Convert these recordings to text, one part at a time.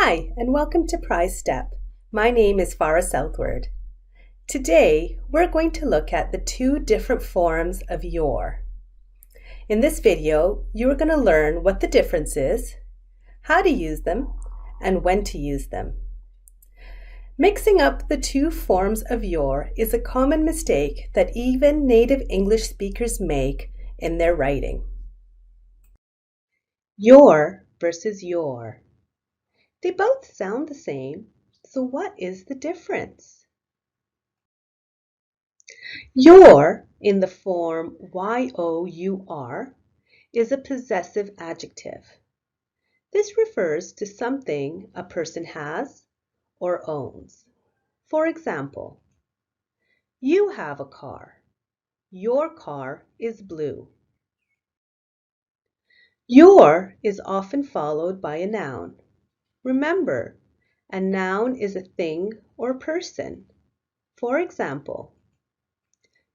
Hi, and welcome to Prize Step. My name is Farah Southward. Today, we're going to look at the two different forms of Youre. In this video, you are going to learn what the difference is, how to use them, and when to use them. Mixing up the two forms of Youre is a common mistake that even native English speakers make in their writing. Youre versus your. They both sound the same, so what is the difference? Youre, in the form Y-O-U-R, is a possessive adjective. This refers to something a person has or owns. For example, you have a car. Your car is blue. Your is often followed by a noun. Remember, a noun is a thing or person. For example,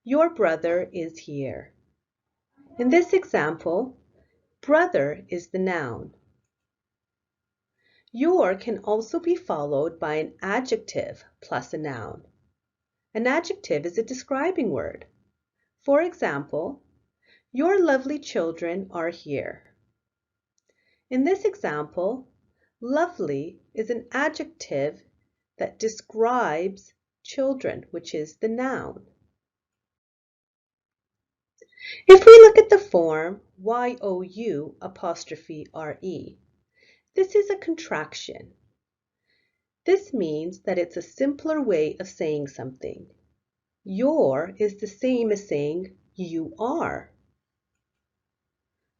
your brother is here. In this example, brother is the noun. Your can also be followed by an adjective plus a noun. An adjective is a describing word. For example, your lovely children are here. In this example, lovely is an adjective that describes children, which is the noun. If we look at the form Y-O-U''re, this is a contraction. This means that it's a simpler way of saying something. Your is the same as saying you are.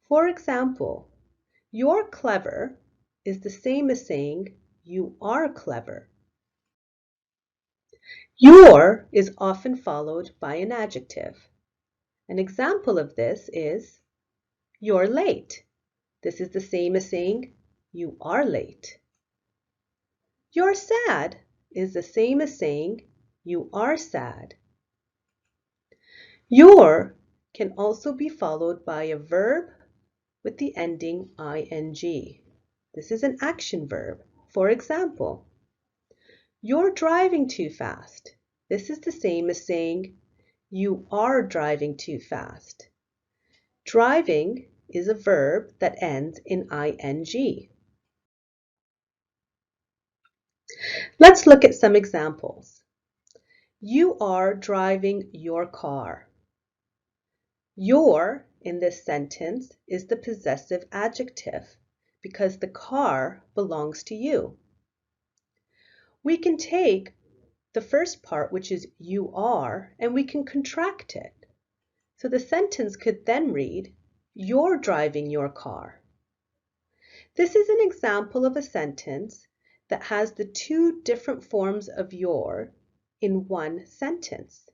For example, you're clever is the same as saying you are clever. Your is often followed by an adjective. An example of this is you're late. This is the same as saying you are late. You're sad is the same as saying you are sad. Your can also be followed by a verb with the ending ing. This is an action verb. For example, you're driving too fast. This is the same as saying you are driving too fast. Driving is a verb that ends in ing. Let's look at some examples. You are driving your car. Your in this sentence is the possessive adjective because the car belongs to you. We can take the first part, which is you are, and we can contract it. So the sentence could then read, you're driving your car. This is an example of a sentence that has the two different forms of your in one sentence.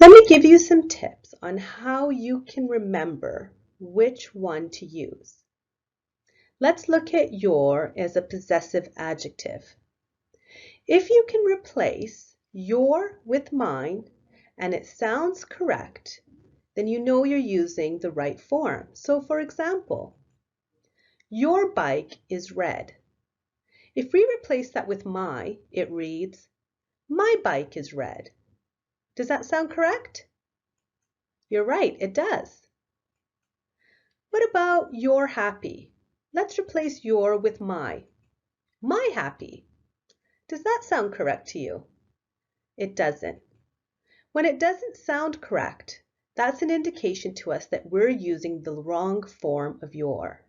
Let me give you some tips on how you can remember which one to use. Let's look at your as a possessive adjective. If you can replace your with mine and it sounds correct, then you know you're using the right form. So for example, your bike is red. If we replace that with my, it reads, my bike is red. Does that sound correct? You're right, it does. What about you're happy? Let's replace your with my. My happy. Does that sound correct to you? It doesn't. When it doesn't sound correct, that's an indication to us that we're using the wrong form of your.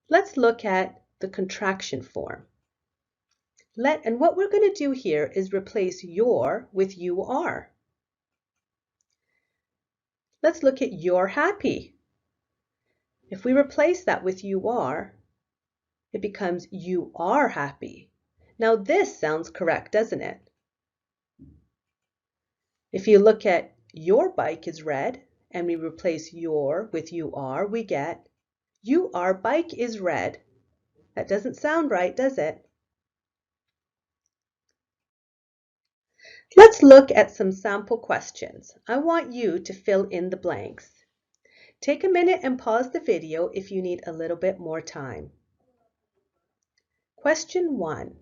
Let's look at the contraction form. And what we're going to do here is replace your with you are. Let's look at you're happy. If we replace that with you are, it becomes you are happy. Now this sounds correct, doesn't it? If you look at your bike is red and we replace your with you are, we get you are bike is red. That doesn't sound right, does it? Let's look at some sample questions. I want you to fill in the blanks. Take a minute and pause the video if you need a little bit more time. Question 1.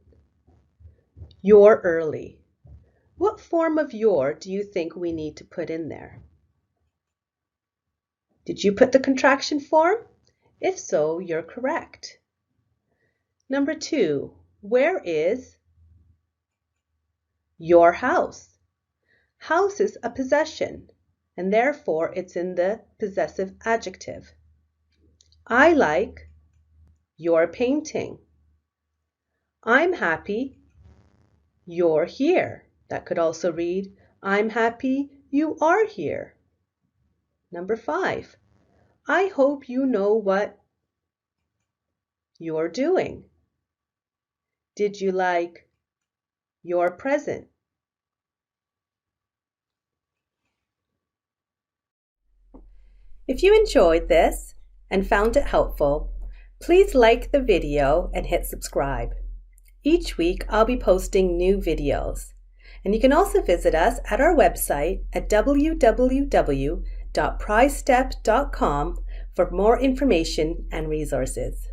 You're early. What form of your do you think we need to put in there? Did you put the contraction form? If so, you're correct. Number 2. Where is your house? House is a possession, and therefore it's in the possessive adjective. I like your painting. I'm happy you're here. That could also read, I'm happy you are here. Number 5. I hope you know what you're doing. Did you like your present? If you enjoyed this and found it helpful, please like the video and hit subscribe. Each week I'll be posting new videos, and you can also visit us at our website at www.prizestep.com for more information and resources.